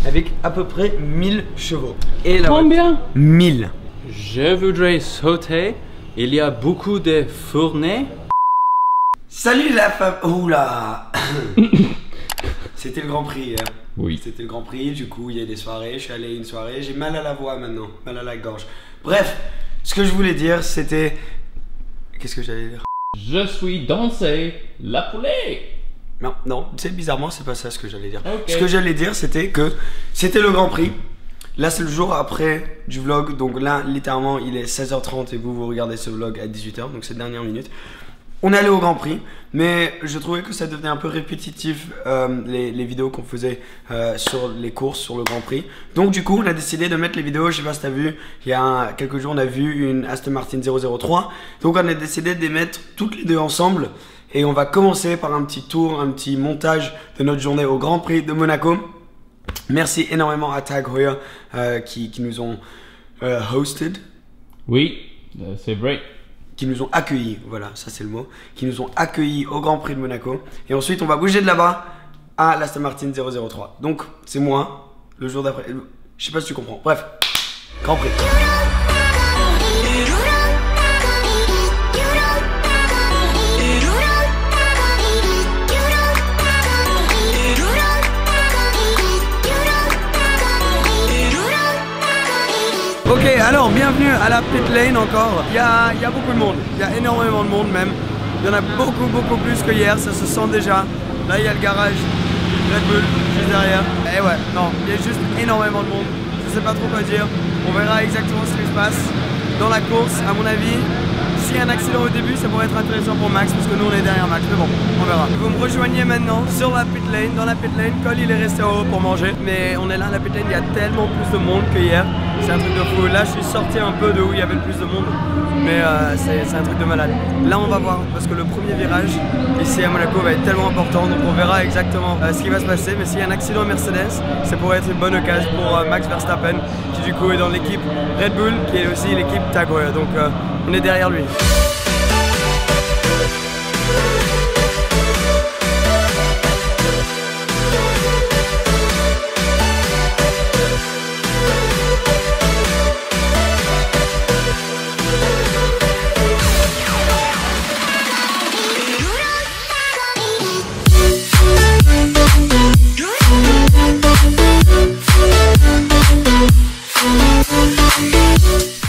avec à peu près 1000 chevaux. Et la Combien? 1000. Je voudrais sauter. Il y a beaucoup de fournées. Salut la femme. Oula. C'était le Grand Prix hier. Oui. C'était le Grand Prix, du coup il y a des soirées, je suis allé à une soirée, j'ai mal à la voix maintenant, mal à la gorge. Bref, ce que je voulais dire c'était... Qu'est-ce que j'allais dire? Je suis dansé la poulet. Non, non, c'est bizarrement c'est pas ça ce que j'allais dire. Okay. Ce que j'allais dire c'était que c'était le Grand Prix. Là c'est le jour après du vlog, donc là littéralement il est 16h30 et vous regardez ce vlog à 18h, donc c'est dernière minute. On est allé au Grand Prix, mais je trouvais que ça devenait un peu répétitif les vidéos qu'on faisait sur les courses, sur le Grand Prix. Donc du coup on a décidé de mettre les vidéos, je sais pas si t'as vu, il y a quelques jours on a vu une Aston Martin 003. Donc on a décidé de les mettre toutes les deux ensemble. Et on va commencer par un petit tour, un petit montage de notre journée au Grand Prix de Monaco. Merci énormément à Tag Heuer qui nous ont hosted. Oui, c'est vrai. Qui nous ont accueillis, voilà, ça c'est le mot. Qui nous ont accueillis au Grand Prix de Monaco. Et ensuite, on va bouger de là-bas à l'Aston Martin 003. Donc, c'est moi, le jour d'après. Je sais pas si tu comprends. Bref, Grand Prix. Ok, alors bienvenue à la pit lane encore. Il y a beaucoup de monde, il y a énormément de monde même. Il y en a beaucoup plus que hier, ça se sent déjà. Là il y a le garage Red Bull juste derrière. Et ouais, non, il y a juste énormément de monde. Je sais pas trop quoi dire. On verra exactement ce qui se passe dans la course. À mon avis, s'il y a un accident au début, ça pourrait être intéressant pour Max parce que nous on est derrière Max. Mais bon, on verra. Vous me rejoignez maintenant sur la pit lane. Dans la pit lane, Cole il est resté en haut pour manger. Mais on est là à la pit lane, il y a tellement plus de monde que hier. C'est un truc de fou. Là je suis sorti un peu de où il y avait le plus de monde. Mais c'est un truc de malade. Là on va voir parce que le premier virage ici à Monaco va être tellement important. Donc on verra exactement ce qui va se passer. Mais s'il y a un accident à Mercedes, ça pourrait être une bonne occasion pour Max Verstappen qui du coup est dans l'équipe Red Bull qui est aussi l'équipe Tag Heuer. Donc on est derrière lui.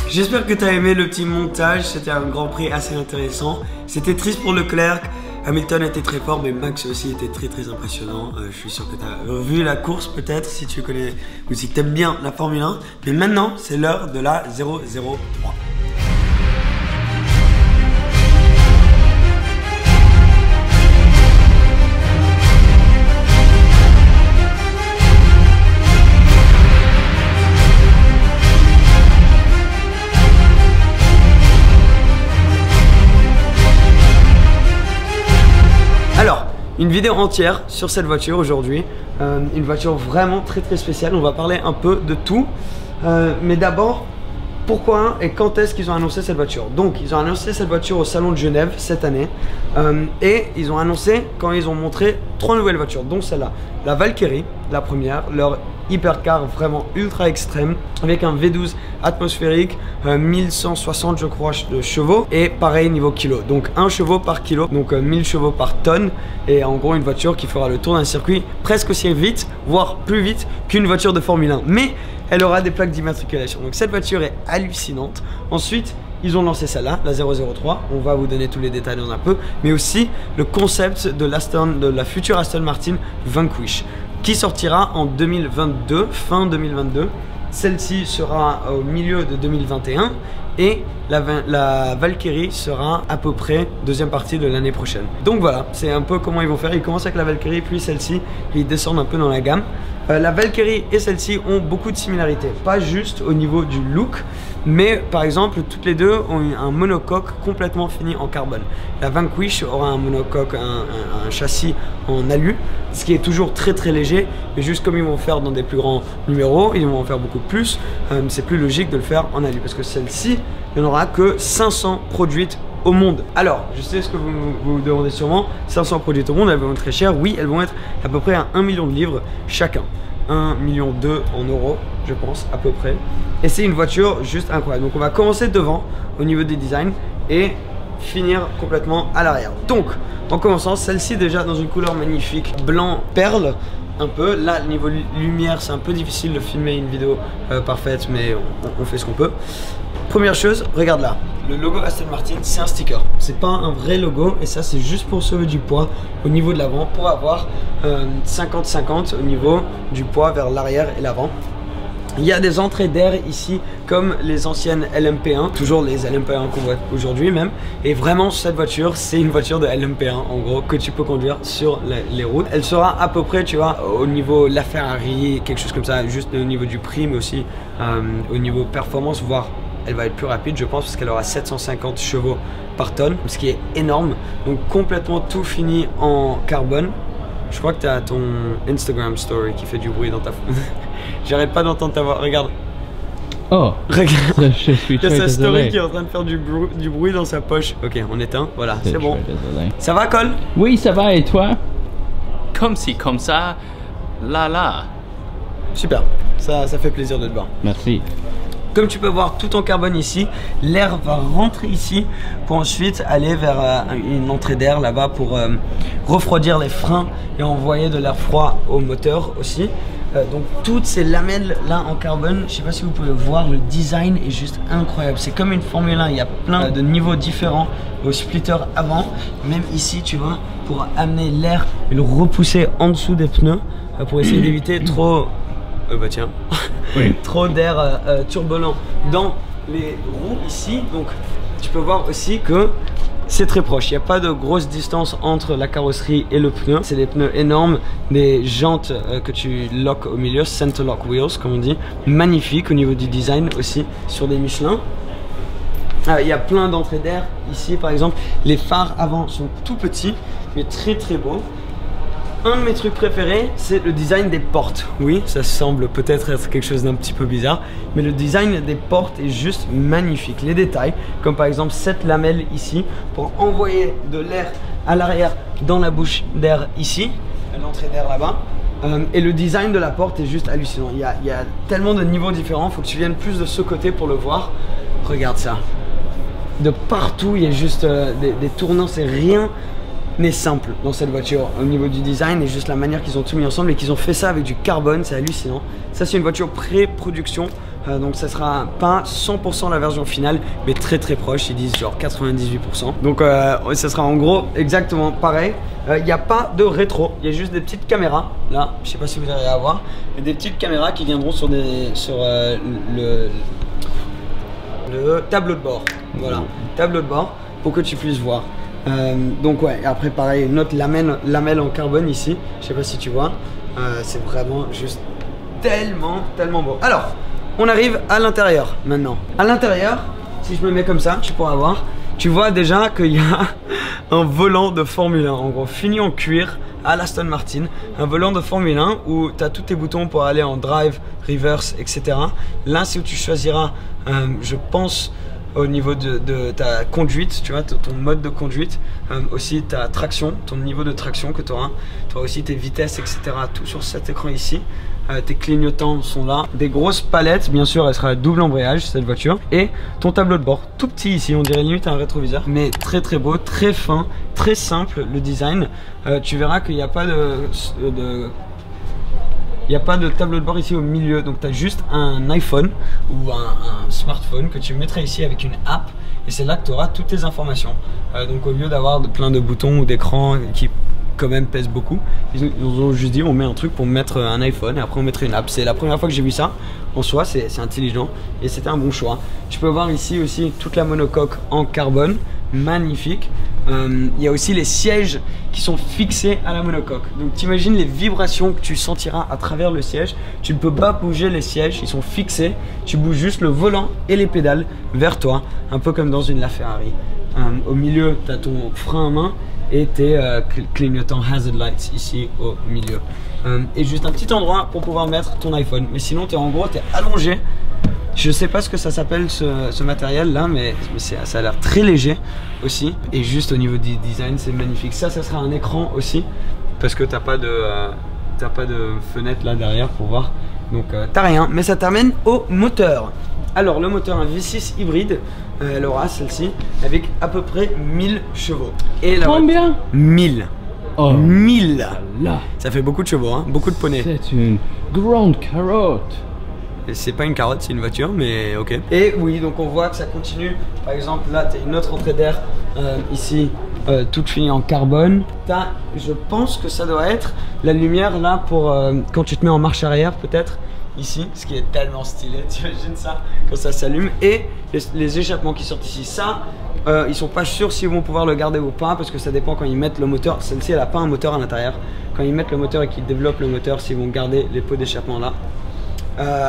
J'espère que tu as aimé le petit montage, c'était un Grand Prix assez intéressant. C'était triste pour Leclerc, Hamilton était très fort mais Max aussi était très impressionnant. Je suis sûr que tu as vu la course peut-être si tu connais ou si tu aimes bien la Formule 1. Mais maintenant c'est l'heure de la 003. Une vidéo entière sur cette voiture aujourd'hui, une voiture vraiment très spéciale. On va parler un peu de tout, mais d'abord pourquoi et quand est-ce qu'ils ont annoncé cette voiture. Donc ils ont annoncé cette voiture au salon de Genève cette année et ils ont annoncé quand ils ont montré 3 nouvelles voitures, dont celle-là, la Valkyrie, la première, leur hypercar vraiment ultra extrême avec un V12 atmosphérique, 1160 je crois de chevaux et pareil niveau kilo, donc 1 chevaux par kilo, donc 1000 chevaux par tonne et en gros une voiture qui fera le tour d'un circuit presque aussi vite, voire plus vite qu'une voiture de Formule 1, mais elle aura des plaques d'immatriculation. Donc cette voiture est hallucinante. Ensuite ils ont lancé celle-là, la 003, on va vous donner tous les détails dans un peu, mais aussi le concept de la future Aston Martin Vanquish qui sortira en 2022, fin 2022. Celle-ci sera au milieu de 2021 et la Valkyrie sera à peu près deuxième partie de l'année prochaine. Donc voilà, c'est un peu comment ils vont faire. Ils commencent avec la Valkyrie puis celle-ci et ils descendent un peu dans la gamme. La Valkyrie et celle-ci ont beaucoup de similarités, pas juste au niveau du look, mais par exemple toutes les deux ont un monocoque complètement fini en carbone. La Vanquish aura un monocoque, un châssis en alu, ce qui est toujours très léger, mais juste comme ils vont faire dans des plus grands numéros, ils vont en faire beaucoup plus, c'est plus logique de le faire en alu, parce que celle-ci, il n'y en aura que 500 produites au monde. Alors, je sais ce que vous vous demandez sûrement, 500 produites au monde, elles vont être très chères, oui, elles vont être à peu près à 1 million de livres chacun. 1,2 million en euros, je pense, à peu près. Et c'est une voiture juste incroyable. Donc on va commencer devant au niveau des designs et finir complètement à l'arrière. Donc en commençant, celle-ci déjà dans une couleur magnifique, blanc perle un peu. Là niveau lumière c'est un peu difficile de filmer une vidéo parfaite, mais on fait ce qu'on peut. Première chose, regarde là, le logo Aston Martin c'est un sticker, c'est pas un vrai logo, et ça c'est juste pour sauver du poids au niveau de l'avant, pour avoir 50-50 au niveau du poids vers l'arrière et l'avant. Il y a des entrées d'air ici comme les anciennes LMP1, toujours les LMP1 qu'on voit aujourd'hui même. Et vraiment cette voiture, c'est une voiture de LMP1 en gros que tu peux conduire sur les routes. Elle sera à peu près, tu vois, au niveau la Ferrari, quelque chose comme ça, juste au niveau du prix, mais aussi au niveau performance, voire elle va être plus rapide je pense, parce qu'elle aura 750 chevaux par tonne, ce qui est énorme. Donc complètement tout fini en carbone. Je crois que tu as ton Instagram story qui fait du bruit dans ta J'arrête pas d'entendre ta voix, regarde. Oh, regarde. Je suis très Il y a sa story désolé. qui est en train de faire du bruit dans sa poche. Ok, on éteint, voilà, c'est bon. Désolé. Ça va, Cole? Oui, ça va, et toi? Comme si, comme ça, là. Super, ça fait plaisir de te voir. Merci. Comme tu peux voir tout en carbone ici, l'air va rentrer ici pour ensuite aller vers une entrée d'air là-bas pour refroidir les freins et envoyer de l'air froid au moteur aussi. Donc toutes ces lamelles là en carbone, je sais pas si vous pouvez voir, le design est juste incroyable. C'est comme une Formule 1, il y a plein de niveaux différents au splitter avant. Même ici tu vois, pour amener l'air et le repousser en dessous des pneus pour essayer d'éviter trop... bah tiens, oui. Trop d'air turbulent dans les roues ici. Donc tu peux voir aussi que c'est très proche, il n'y a pas de grosse distance entre la carrosserie et le pneu. C'est des pneus énormes, des jantes que tu lock au milieu, center lock wheels comme on dit. Magnifique au niveau du design aussi sur des Michelin. Il y a plein d'entrées d'air ici par exemple. Les phares avant sont tout petits mais très très beaux. Un de mes trucs préférés, c'est le design des portes. Oui, ça semble peut-être être quelque chose d'un petit peu bizarre, mais le design des portes est juste magnifique. Les détails, comme par exemple cette lamelle ici, pour envoyer de l'air à l'arrière dans la bouche d'air ici, l'entrée d'air là-bas. Et le design de la porte est juste hallucinant. Il y a tellement de niveaux différents, il faut que tu viennes plus de ce côté pour le voir. Regarde ça. De partout, il y a juste des tournants, c'est rien n'est simple dans cette voiture au niveau du design et juste la manière qu'ils ont tout mis ensemble et qu'ils ont fait ça avec du carbone, c'est hallucinant. Ça c'est une voiture pré-production, donc ça sera pas 100% la version finale mais très très proche, ils disent genre 98%. Donc ça sera en gros exactement pareil. Il n'y a pas de rétro, il y a juste des petites caméras là, je sais pas si vous arrivez à voir, mais des petites caméras qui viendront sur le tableau de bord. Voilà, tableau de bord pour que tu puisses voir. Donc ouais, après pareil, une autre lamelle en carbone ici, je sais pas si tu vois, c'est vraiment juste tellement beau. Alors, on arrive à l'intérieur maintenant. À l'intérieur, si je me mets comme ça, tu pourras voir, tu vois déjà qu'il y a un volant de Formule 1, en gros, fini en cuir à l'Aston Martin, un volant de Formule 1 où tu as tous tes boutons pour aller en drive, reverse, etc. Là, c'est où tu choisiras, je pense, au niveau de ta conduite, tu vois, ton mode de conduite, aussi ta traction, ton niveau de traction que tu auras. Tu auras aussi tes vitesses, etc. Tout sur cet écran ici. Tes clignotants sont là. Des grosses palettes, bien sûr, elle sera à double embrayage cette voiture. Et ton tableau de bord, tout petit ici, on dirait limite un rétroviseur. Mais très très beau, très fin, très simple le design. Tu verras qu'il n'y a pas il n'y a pas de tableau de bord ici au milieu, donc tu as juste un iPhone ou un smartphone que tu mettrais ici avec une app et c'est là que tu auras toutes tes informations. Donc au lieu d'avoir plein de boutons ou d'écrans qui quand même pèsent beaucoup, ils ont juste dit on met un truc pour mettre un iPhone et après on mettrait une app. C'est la première fois que j'ai vu ça, en soi c'est intelligent et c'était un bon choix. Tu peux voir ici aussi toute la monocoque en carbone, magnifique. Il y a aussi les sièges qui sont fixés à la monocoque. Donc t'imagines les vibrations que tu sentiras à travers le siège. Tu ne peux pas bouger les sièges, ils sont fixés. Tu bouges juste le volant et les pédales vers toi, un peu comme dans une LaFerrari. Au milieu, tu as ton frein à main et tes clignotants hazard lights ici au milieu. Et juste un petit endroit pour pouvoir mettre ton iPhone. Mais sinon, en gros, tu es allongé. Je sais pas ce que ça s'appelle ce matériel là, mais ça a l'air très léger aussi. Et juste au niveau du design, c'est magnifique. Ça sera un écran aussi, parce que t'as pas de t'as pas de fenêtre là derrière pour voir. Donc t'as rien, mais ça t'amène au moteur. Alors le moteur, un V6 hybride, elle aura celle-ci avec à peu près 1000 chevaux. Et Combien? 1000. Oh, 1000. là. Ça fait beaucoup de chevaux, hein, beaucoup de poneys. C'est une grande carotte. C'est pas une carotte, c'est une voiture, mais ok. Et oui, donc on voit que ça continue. Par exemple, là, tu as une autre entrée d'air ici, toute finie en carbone. T'as, je pense que ça doit être la lumière là pour quand tu te mets en marche arrière, peut-être. Ici, ce qui est tellement stylé, t'imagines ça quand ça s'allume. Et les échappements qui sortent ici, ça, ils sont pas sûrs s'ils vont pouvoir le garder ou pas, parce que ça dépend quand ils mettent le moteur. Celle-ci, elle a pas un moteur à l'intérieur. Quand ils mettent le moteur et qu'ils développent le moteur, s'ils vont garder les pots d'échappement là.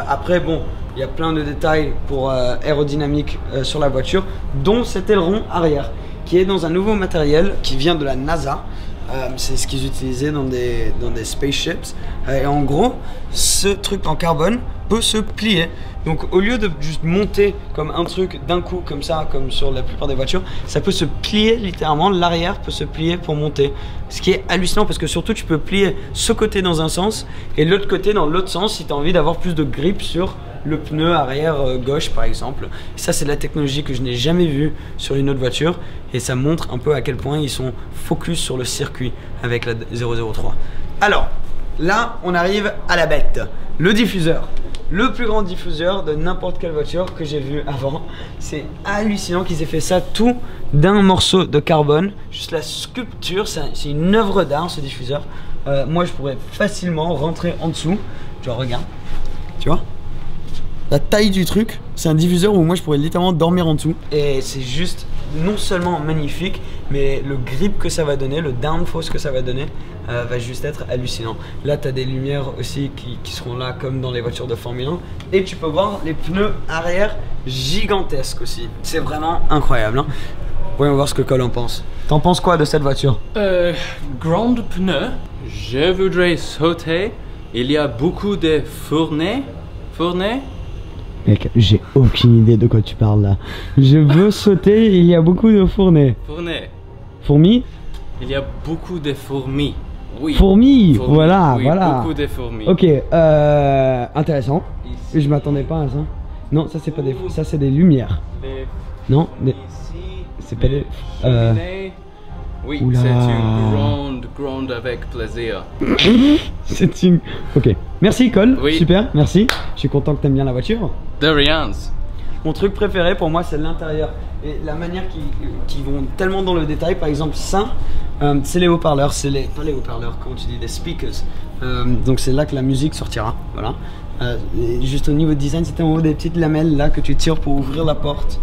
Après, bon, il y a plein de détails pour aérodynamique sur la voiture, dont cet aileron arrière, qui est dans un nouveau matériel qui vient de la NASA. C'est ce qu'ils utilisaient dans des spaceships. Et en gros, ce truc en carbone peut se plier. Donc au lieu de juste monter comme un truc d'un coup comme ça, comme sur la plupart des voitures, ça peut se plier littéralement, l'arrière peut se plier pour monter. Ce qui est hallucinant parce que surtout tu peux plier ce côté dans un sens et l'autre côté dans l'autre sens si tu as envie d'avoir plus de grip sur le pneu arrière gauche par exemple. Ça c'est de la technologie que je n'ai jamais vue sur une autre voiture et ça montre un peu à quel point ils sont focus sur le circuit avec la 003. Alors là on arrive à la bête, le diffuseur. Le plus grand diffuseur de n'importe quelle voiture que j'ai vu avant. C'est hallucinant qu'ils aient fait ça tout d'un morceau de carbone. Juste la sculpture, c'est une œuvre d'art ce diffuseur. Moi je pourrais facilement rentrer en dessous. Genre regarde, tu vois la taille du truc, c'est un diffuseur où moi je pourrais littéralement dormir en dessous. Et c'est juste non seulement magnifique, mais le grip que ça va donner, le downforce que ça va donner, va juste être hallucinant. Là tu as des lumières aussi qui seront là comme dans les voitures de Formule 1. Et tu peux voir les pneus arrière gigantesques aussi. C'est vraiment incroyable, hein. Voyons voir ce que Cole en pense. T'en penses quoi de cette voiture? Grande pneu. Je voudrais sauter. Il y a beaucoup de fournées. Fournées? Mec, j'ai aucune idée de quoi tu parles là. Je veux sauter, il y a beaucoup de fournées. Fournées. Fourmis? Il y a beaucoup de fourmis. Oui. Fourmis, voilà, oui, voilà. Beaucoup de fourmis. Ok, intéressant. Ici. Je m'attendais pas à ça. Non, ça c'est pas des, ça c'est des lumières. Non, des... c'est pas des. Oui, Oula. c'est une grande avec plaisir. C'est une. Ok. Merci Cole. Oui. Super, merci. Je suis content que t'aimes bien la voiture. De rien. Mon truc préféré pour moi c'est l'intérieur et la manière qui vont tellement dans le détail. Par exemple ça, c'est les haut-parleurs, c'est les pas les haut-parleurs, comment tu dis, les speakers. Donc c'est là que la musique sortira. Voilà. Et juste au niveau de design, c'était en haut des petites lamelles là que tu tires pour ouvrir la porte.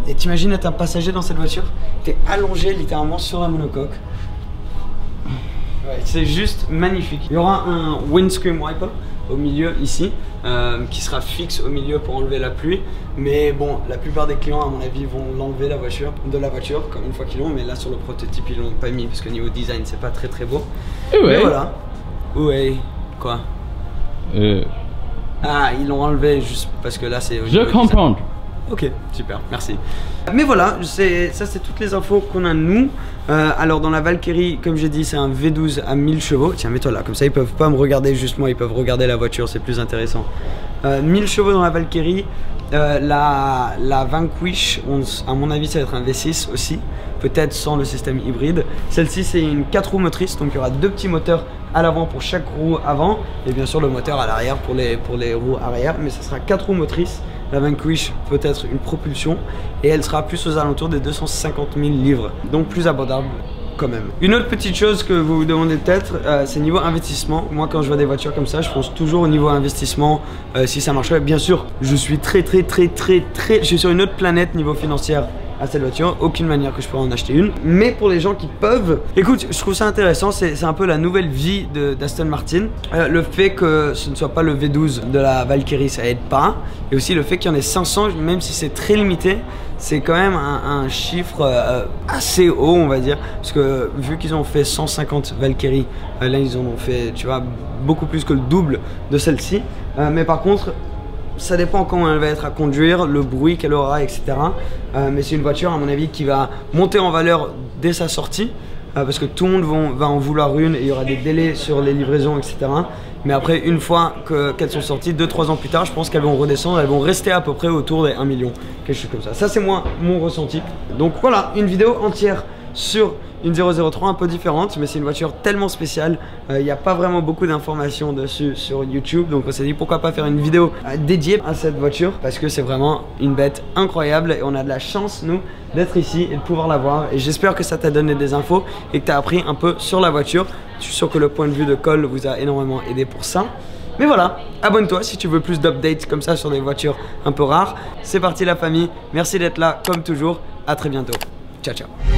Et t'imagines être un passager dans cette voiture, t'es allongé littéralement sur la monocoque. Ouais, c'est juste magnifique. Il y aura un windscreen wiper au milieu ici, qui sera fixe au milieu pour enlever la pluie. Mais bon, la plupart des clients à mon avis vont l'enlever de la voiture comme une fois qu'ils l'ont. Mais là sur le prototype ils l'ont pas mis parce que niveau design c'est pas très beau. Ouais. Mais voilà. Ouais. Quoi? Ah, ils l'ont enlevé juste parce que là c'est... Je comprends. Ok, super, merci. Mais voilà, ça c'est toutes les infos qu'on a nous. Alors dans la Valkyrie, comme j'ai dit, c'est un V12 à 1000 chevaux. Tiens, mets-toi là, comme ça ils peuvent pas me regarder juste moi, ils peuvent regarder la voiture, c'est plus intéressant. 1000 chevaux dans la Valkyrie. La Vanquish, à mon avis ça va être un V6 aussi, peut-être sans le système hybride. Celle-ci c'est une 4 roues motrices, donc il y aura 2 petits moteurs à l'avant pour chaque roue avant et bien sûr le moteur à l'arrière pour les roues arrière, mais ça sera 4 roues motrices. La Vanquish peut-être une propulsion et elle sera plus aux alentours des 250 000 livres, donc plus abordable quand même. Une autre petite chose que vous vous demandez peut-être, c'est niveau investissement. Moi quand je vois des voitures comme ça, je pense toujours au niveau investissement, si ça marcherait. Bien sûr, je suis je suis sur une autre planète niveau financier à cette voiture, aucune manière que je pourrais en acheter une. Mais pour les gens qui peuvent, écoute, je trouve ça intéressant, c'est un peu la nouvelle vie d'Aston Martin. Le fait que ce ne soit pas le V12 de la Valkyrie, ça aide pas. Et aussi le fait qu'il y en ait 500, même si c'est très limité, c'est quand même un chiffre assez haut, on va dire. Parce que vu qu'ils ont fait 150 Valkyrie, là ils en ont fait, tu vois, beaucoup plus que le double de celle-ci. Mais par contre, ça dépend comment elle va être à conduire, le bruit qu'elle aura, etc. Mais c'est une voiture à mon avis qui va monter en valeur dès sa sortie. parce que tout le monde va en vouloir une et il y aura des délais sur les livraisons, etc. Mais après, une fois qu'elles sont sorties, 2-3 ans plus tard, je pense qu'elles vont redescendre, elles vont rester à peu près autour des 1 million, quelque chose comme ça. Ça, c'est moi, mon ressenti. Donc voilà, une vidéo entière sur une 003 un peu différente, mais c'est une voiture tellement spéciale, il n'y a pas vraiment beaucoup d'informations dessus sur YouTube, donc on s'est dit pourquoi pas faire une vidéo dédiée à cette voiture, parce que c'est vraiment une bête incroyable et on a de la chance nous d'être ici et de pouvoir la voir, et j'espère que ça t'a donné des infos et que tu as appris un peu sur la voiture. Je suis sûr que le point de vue de Cole vous a énormément aidé pour ça. Mais voilà, abonne-toi si tu veux plus d'updates comme ça sur des voitures un peu rares. C'est parti la famille, merci d'être là comme toujours, à très bientôt, ciao ciao.